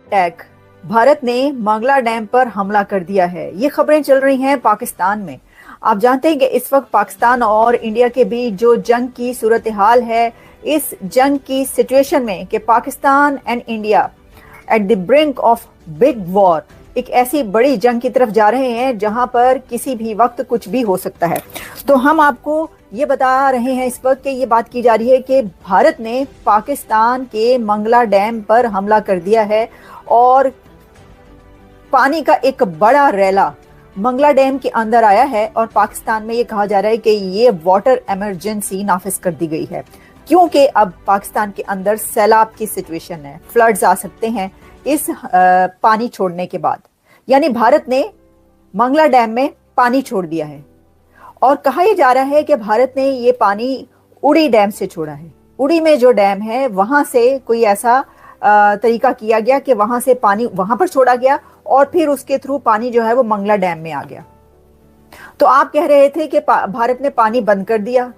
Attack, Bharat ने Mangla dam पर हमला कर दिया है। ये खबरें चल रही हैं पाकिस्तान में। आप जानते हैं कि इस वक्त पाकिस्तान और इंडिया के बीच जो जंग की सूरत हाल है, इस जंग की सिचुएशन में कि Pakistan and India at the brink of big war, एक ऐसी बड़ी जंग की तरफ जा रहे हैं जहां पर किसी भी वक्त कुछ भी हो सकता है। तो हम आपको ये बता रहे हैं इस वक्त कि ये बात की जा रही है कि भारत ने पाकिस्तान के मंगला डैम पर हमला कर दिया है और पानी का एक बड़ा रैला मंगला डैम के अंदर आया है और पाकिस्तान में ये कहा जा रहा है कि ये वाटर इमरजेंसी नाफिज कर दी गई है, क्योंकि अब पाकिस्तान के अंदर सैलाब की सिचुएशन है, फ्लड्स आ सकते हैं इस पानी छोड़ने के बाद। यानी भारत ने मंगला डैम में पानी छोड़ दिया है और कहा यह जा रहा है कि भारत ने ये पानी उड़ी डैम से छोड़ा है। उड़ी में जो डैम है वहां से कोई ऐसा तरीका किया गया कि वहां से पानी वहां पर छोड़ा गया और फिर उसके थ्रू पानी जो है वो मंगला डैम में आ गया। तो आप कह रहे थे कि भारत ने पानी बंद कर दिया,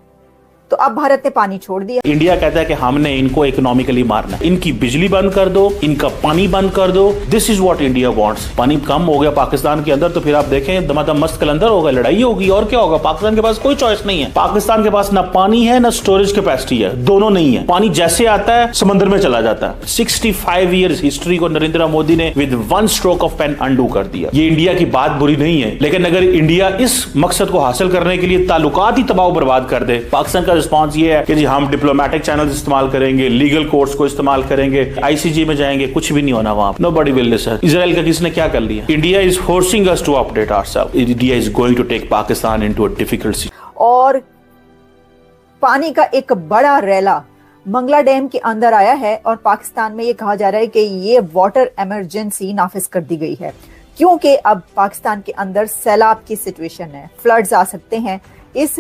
तो अब भारत ने पानी छोड़ दिया। इंडिया कहता है कि हमने इनको इकोनॉमिकली मारना है, इनकी बिजली बंद कर दो, इनका पानी बंद कर दो। This is what India wants. पानी कम हो गया पाकिस्तान के अंदर तो फिर आप देखें दमादम मस्त कलंदर होगा, लड़ाई होगी और क्या होगा। पाकिस्तान के पास कोई चॉइस नहीं है। पाकिस्तान के पास ना पानी है ना स्टोरेज कैपेसिटी है, दोनों नहीं है। पानी जैसे आता है समंदर में चला जाता है। 65 ईयर्स हिस्ट्री को नरेंद्र मोदी ने with one stroke of pen undo कर दिया। ये इंडिया की बात बुरी नहीं है, लेकिन अगर इंडिया इस मकसद को हासिल करने के लिए ताल्लुकात ही तबाह बर्बाद कर दे, पाकिस्तान का रिस्पॉन्स ये है कि जी हम डिप्लोमेटिक चैनल इस्तेमाल करेंगे, लीगल कोर्ट्स को इस्तेमाल करेंगे, आईसीजे में जाएंगे, कुछ भी नहीं होना वहां। Nobody will listen. इजराइल का किसने क्या कर लिया? India is forcing us to update ourselves. India is going to take Pakistan into a difficult situation. और पानी का एक बड़ा रैला मंगला डैम के अंदर आया है और पाकिस्तान में ये कहा जा रहा है कि ये वाटर इमरजेंसी नाफिज कर दी गई है, क्योंकि अब पाकिस्तान के अंदर सैलाब की सिचुएशन है, फ्लड्स आ सकते हैं इस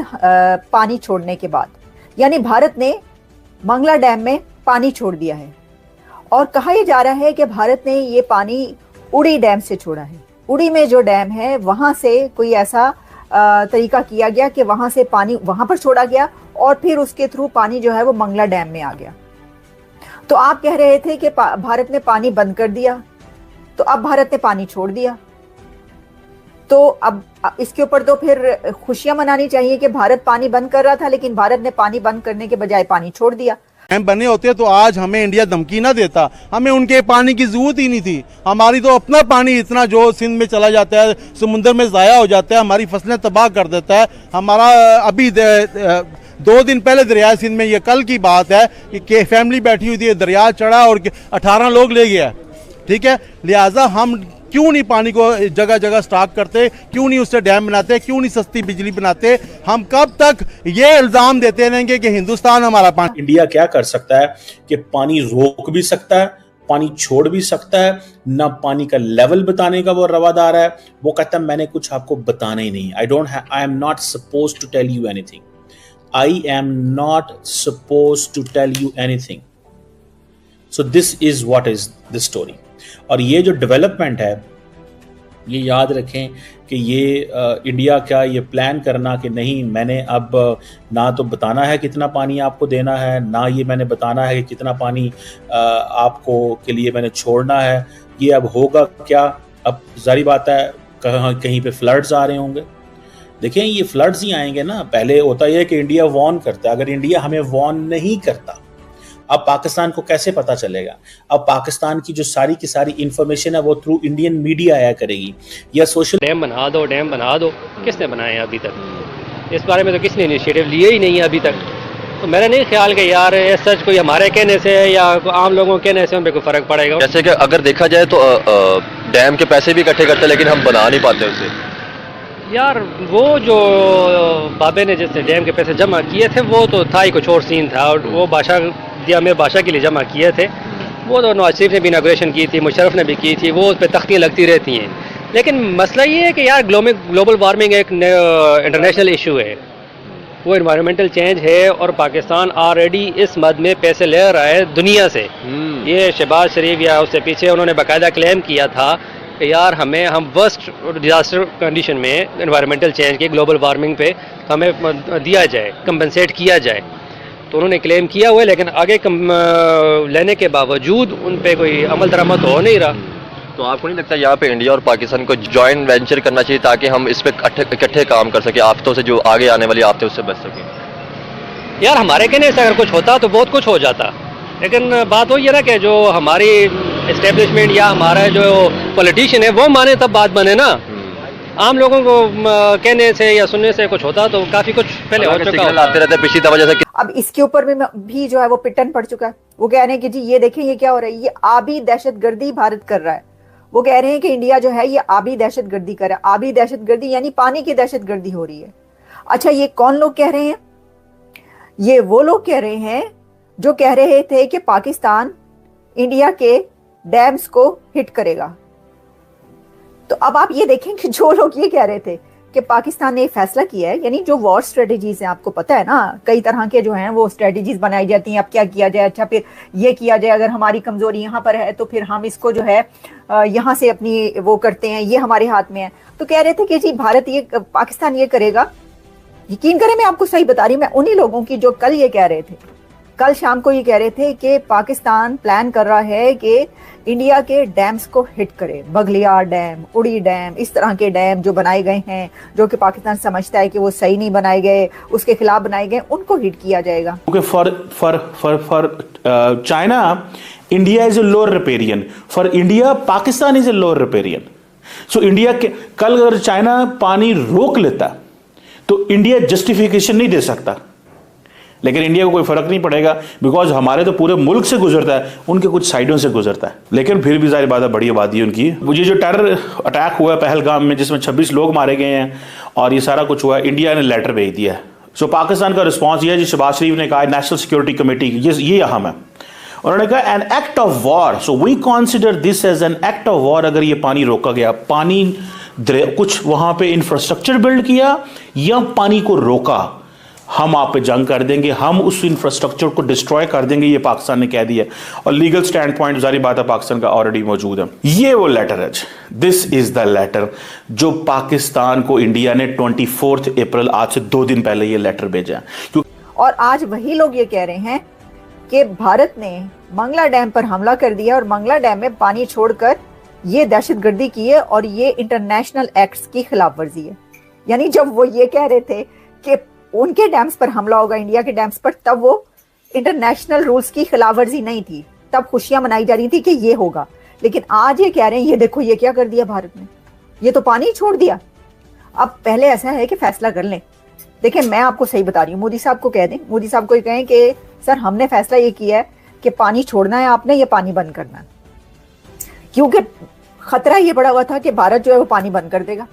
पानी छोड़ने के बाद। यानी भारत ने मंगला डैम में पानी छोड़ दिया है और कहा यह जा रहा है कि भारत ने ये पानी उड़ी डैम से छोड़ा है। उड़ी में जो डैम है वहां से कोई ऐसा तरीका किया गया कि वहां से पानी वहां पर छोड़ा गया और फिर उसके थ्रू पानी जो है वो मंगला डैम में आ गया। तो आप कह रहे थे कि भारत ने पानी बंद कर दिया, तो अब भारत ने पानी छोड़ दिया। तो अब इसके ऊपर तो फिर खुशियां मनानी चाहिए कि भारत पानी बंद कर रहा था, लेकिन भारत ने पानी बंद करने के बजाय पानी छोड़ दिया। डैम बने होते तो आज हमें इंडिया धमकी ना देता, हमें उनके पानी की जरूरत ही नहीं थी। हमारी तो अपना पानी इतना जो सिंध में चला जाता है, समुद्र में ज़ाया हो जाता है, हमारी फसलें तबाह कर देता है। हमारा अभी 2 दिन पहले दरिया सिंध में, ये कल की बात है कि फैमिली बैठी हुई थी, दरिया चढ़ा और 18 लोग ले गया। ठीक है, लिहाजा हम क्यों नहीं पानी को जगह जगह स्टॉक करते, क्यों नहीं उससे डैम बनाते, क्यों नहीं सस्ती बिजली बनाते? हम कब तक ये इल्जाम देते रहेंगे कि हिंदुस्तान हमारा पानी? इंडिया क्या कर सकता है कि पानी रोक भी सकता है, पानी छोड़ भी सकता है। ना पानी का लेवल बताने का वो रवादार है, वो कहता है मैंने कुछ आपको बताना ही नहीं। I am not supposed to tell you anything. I am not supposed to tell you anything. So this is what is the story. और ये जो डेवलपमेंट है, ये याद रखें कि ये इंडिया का ये प्लान करना कि नहीं मैंने अब ना तो बताना है कितना पानी आपको देना है, ना ये मैंने बताना है कि कितना पानी आपको के लिए मैंने छोड़ना है, ये अब होगा क्या? अब जारी बात है कहीं पे फ्लड्स आ रहे होंगे। देखें ये फ्लड्स ही आएंगे ना। पहले होता है कि इंडिया वार्न करता है, अगर इंडिया हमें वार्न नहीं करता अब पाकिस्तान को कैसे पता चलेगा? अब पाकिस्तान की जो सारी की सारी इंफॉर्मेशन है वो थ्रू इंडियन मीडिया आया करेगी या सोशल। डैम बना दो, किसने बनाए हैं अभी तक? इस बारे में तो किसने इनिशिएटिव लिए ही नहीं है अभी तक। तो मेरा नहीं ख्याल कि यार सच कोई हमारे कहने से या आम लोगों के कहने से उन पर कोई फ़र्क पड़ेगा। जैसे कि अगर देखा जाए तो डैम के पैसे भी इकट्ठे करते लेकिन हम बना नहीं पाते उसे। यार वो जो बाबे ने जैसे डैम के पैसे जमा किए थे वो तो था ही कुछ और सीन था, और वो में बादशाह के लिए जमा किए थे। वो तो नवाज शरीफ ने भी इनाग्रेशन की थी, मुशर्रफ ने भी की थी, वो उस पर तख्तियाँ लगती रहती हैं। लेकिन मसला ये है कि यार ग्लोबल वार्मिंग एक इंटरनेशनल इशू है, वो इन्वायरमेंटल चेंज है और पाकिस्तान ऑलरेडी इस मद में पैसे ले रहा है दुनिया से। ये शहबाज शरीफ या उससे पीछे उन्होंने बाकायदा क्लेम किया था कि यार हम वर्स्ट डिजास्टर कंडीशन में इन्वायरमेंटल चेंज के ग्लोबल वार्मिंग पे हमें दिया जाए, कंपनसेट किया जाए। तो उन्होंने क्लेम किया हुआ है, लेकिन आगे लेने के बावजूद उन पे कोई अमल दरामद हो नहीं रहा। तो आपको नहीं लगता यहाँ पे इंडिया और पाकिस्तान को जॉइंट वेंचर करना चाहिए ताकि हम इस पे इकट्ठे काम कर सकें, आफतों से जो आगे आने वाली आफतें उससे बच सकें? यार हमारे कहने से अगर कुछ होता तो बहुत कुछ हो जाता, लेकिन बात वही है ना कि जो हमारी एस्टेब्लिशमेंट या हमारा जो पॉलिटिशियन है वो माने तब बात बने ना। आम लोगों को कहने से या सुनने से कुछ होता तो काफी कुछ पहले हो चुका होता। आते रहते पिछली दफा जैसे अब इसके ऊपर भी जो है वो पिटन पड़ चुका है। वो कह रहे हैं कि जी ये देखें ये क्या हो रहा है, ये आबी दहशतगर्दी भारत कर रहा है। वो कह रहे हैं कि इंडिया जो है ये आबी दहशतगर्दी कर रहा है। आबी दहशतगर्दी यानी पानी की दहशतगर्दी हो रही है। अच्छा, ये कौन लोग कह रहे हैं? ये वो लोग कह रहे हैं जो कह रहे थे कि पाकिस्तान इंडिया के डैम्स को हिट करेगा। तो अब आप ये देखें कि जो लोग ये कह रहे थे कि पाकिस्तान ने फैसला किया है, यानी जो वॉर स्ट्रेटेजीज हैं, आपको पता है ना कई तरह के जो हैं वो स्ट्रेटेजीज बनाई जाती हैं। अब क्या किया जाए, अच्छा फिर ये किया जाए, अगर हमारी कमजोरी यहाँ पर है तो फिर हम इसको जो है यहाँ से अपनी वो करते हैं, ये हमारे हाथ में है। तो कह रहे थे कि जी भारत ये पाकिस्तान ये करेगा। यकीन करें मैं आपको सही बता रही हूँ, मैं उन्हीं लोगों की जो कल ये कह रहे थे, कल शाम को ये कह रहे थे कि पाकिस्तान प्लान कर रहा है कि इंडिया के डैम्स को हिट करे। बगलियार डैम, उड़ी डैम, इस तरह के डैम जो बनाए गए हैं, जो कि पाकिस्तान समझता है कि वो सही नहीं बनाए गए, उसके खिलाफ बनाए गए, उनको हिट किया जाएगा। For China India is a lower riparian, for India Pakistan is a lower riparian. So India के कल अगर चाइना पानी रोक लेता तो इंडिया जस्टिफिकेशन नहीं दे सकता, लेकिन इंडिया को कोई फर्क नहीं पड़ेगा बिकॉज हमारे तो पूरे मुल्क से गुजरता है, उनके कुछ साइडों से गुजरता है। लेकिन फिर भी जाहिर बात है बड़ी आबादी है उनकी। मुझे जो टेरर अटैक हुआ है पहलगाम में जिसमें 26 लोग मारे गए हैं और ये सारा कुछ हुआ है, इंडिया ने लेटर भेज दिया है। सो पाकिस्तान का रिस्पॉन्स ये है, जो शहबाज शरीफ ने कहा नेशनल सिक्योरिटी कमेटी, ये अहम है। उन्होंने कहा an act of war, so we consider this as an act of war. अगर ये पानी रोका गया, पानी कुछ वहां पे इंफ्रास्ट्रक्चर बिल्ड किया या पानी को रोका, हम आप पे जंग कर देंगे, हम उस इंफ्रास्ट्रक्चर को डिस्ट्रॉय कर देंगे, ये पाकिस्तान ने कह दिया। और लीगल स्टैंड पॉइंट जारी बात है पाकिस्तान का ऑलरेडी मौजूद है। ये वो लेटर है, दिस इज द लेटर जो पाकिस्तान को इंडिया ने 24 अप्रैल, आज से 2 दिन पहले ये लेटर भेजा है। और आज वही लोग ये कह रहे हैं कि भारत ने मंगला डैम पर हमला कर दिया और मंगला डैम में पानी छोड़कर ये दहशतगर्दी की है और ये इंटरनेशनल एक्ट्स की खिलाफ वर्जी है। यानी जब वो ये कह रहे थे कि उनके डैम्स पर हमला होगा, इंडिया के डैम्स पर, तब वो इंटरनेशनल रूल्स की खिलाफवर्जी नहीं थी, तब खुशियां मनाई जा रही थी कि ये होगा। लेकिन आज ये कह रहे हैं ये देखो ये क्या कर दिया भारत ने, ये तो पानी छोड़ दिया। अब पहले ऐसा है कि फैसला कर लें। देखिए मैं आपको सही बता रही हूँ, मोदी साहब को कह दें, मोदी साहब को कहें कि सर हमने फैसला ये किया है कि पानी छोड़ना है आपने, ये पानी बंद करना है, क्योंकि खतरा ये बड़ा हुआ था कि भारत जो है वो पानी बंद कर देगा।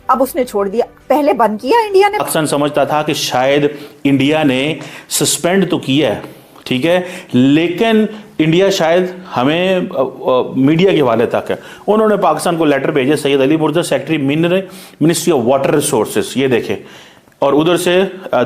अब उसने छोड़ दिया, पहले बंद किया इंडिया ने। पाकिस्तान समझता था कि शायद इंडिया ने सस्पेंड तो किया है, ठीक है, लेकिन इंडिया शायद हमें मीडिया के हवाले तक है। उन्होंने पाकिस्तान को लेटर भेजे, Syed Ali Murtaza secretary ministry of water resources, ये देखें, और उधर से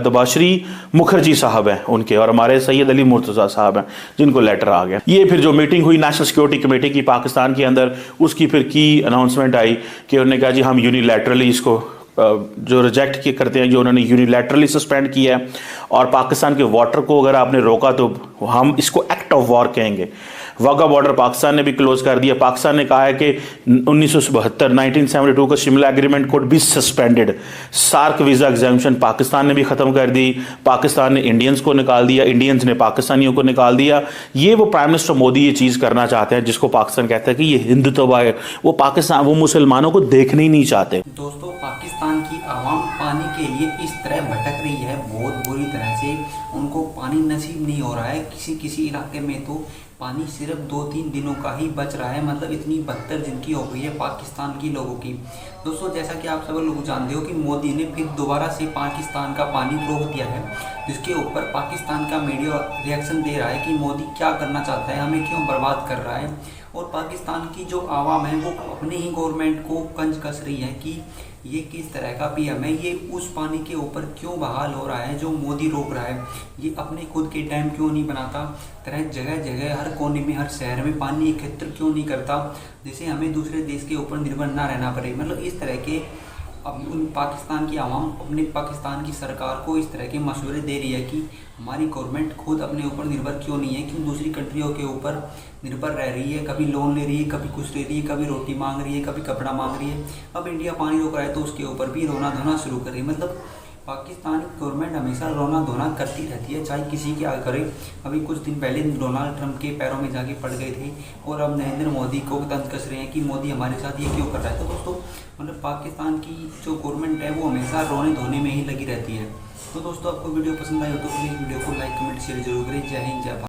दबाश्री मुखर्जी साहब हैं उनके, और हमारे सैयद अली मुर्तज़ा साहब हैं जिनको लेटर आ गया। ये फिर जो मीटिंग हुई नेशनल सिक्योरिटी कमेटी की पाकिस्तान के अंदर, उसकी फिर की अनाउंसमेंट आई कि उन्होंने कहा जी हम यूनिलैटरली इसको जो रिजेक्ट किए करते हैं, जो उन्होंने यूनिलैटरली सस्पेंड किया है, और पाकिस्तान के वाटर को अगर आपने रोका तो हम इसको एक्ट ऑफ वॉर कहेंगे। वाघा बॉर्डर पाकिस्तान ने भी क्लोज कर दिया। पाकिस्तान ने कहा है कि 1972 का शिमला एग्रीमेंट कोड भी suspended. SAARC visa exemption Pakistan ने भी ख़त्म कर दी। पाकिस्तान ने इंडियंस को निकाल दिया, इंडियंस ने पाकिस्तानियों को निकाल दिया। ये वो प्राइम मिनिस्टर मोदी ये चीज़ करना चाहते हैं जिसको पाकिस्तान कहता है कि ये हिंदुत्व है। वो पाकिस्तान, वो मुसलमानों को देखने ही नहीं चाहते। दोस्तों, पाकिस्तान की आवाम पानी के लिए इस तरह भटक रही है, बहुत बुरी तरह से उनको पानी नसीब नहीं हो रहा है। किसी इलाके में तो पानी सिर्फ 2-3 दिनों का ही बच रहा है। मतलब इतनी बदतर जिंदगी हो गई है पाकिस्तान की लोगों की। दोस्तों, जैसा कि आप सब लोग जानते हो कि मोदी ने फिर दोबारा से पाकिस्तान का पानी रोक दिया है, जिसके ऊपर पाकिस्तान का मीडिया रिएक्शन दे रहा है कि मोदी क्या करना चाहता है, हमें क्यों बर्बाद कर रहा है। और पाकिस्तान की जो आवाम है वो अपनी ही गवर्नमेंट को कंज कस रही है कि ये किस तरह का पीएम है, ये उस पानी के ऊपर क्यों बहाल हो रहा है जो मोदी रोक रहा है, ये अपने खुद के डैम क्यों नहीं बनाता, तरह जगह जगह हर कोने में हर शहर में पानी एकत्र क्यों नहीं करता, जिससे हमें दूसरे देश के ऊपर निर्भर ना रहना पड़े। मतलब इस तरह के अब उन पाकिस्तान की आवाम अपने पाकिस्तान की सरकार को इस तरह के मशवरे दे रही है कि हमारी गवर्नमेंट खुद अपने ऊपर निर्भर क्यों नहीं है, क्यों दूसरी कंट्रियों के ऊपर निर्भर रह रही है, कभी लोन ले रही है, कभी कुछ ले रही है, कभी रोटी मांग रही है, कभी कपड़ा मांग रही है। अब इंडिया पानी रोक रहा है तो उसके ऊपर भी रोना धोना शुरू कर रही है। मतलब पाकिस्तानी गवर्नमेंट हमेशा रोना धोना करती रहती है, चाहे किसी के आगे करे। अभी कुछ दिन पहले डोनाल्ड ट्रंप के पैरों में जाके पड़ गए थे और अब नरेंद्र मोदी को तंज कस रहे हैं कि मोदी हमारे साथ ये क्यों कर रहा है। तो दोस्तों मतलब पाकिस्तान की जो गवर्नमेंट है वो हमेशा रोने धोने में ही लगी रहती है। तो दोस्तों आपको वीडियो पसंद आई हो तो प्लीज़ वीडियो को लाइक कमेंट शेयर जरूर करें। जय हिंद जय भारत।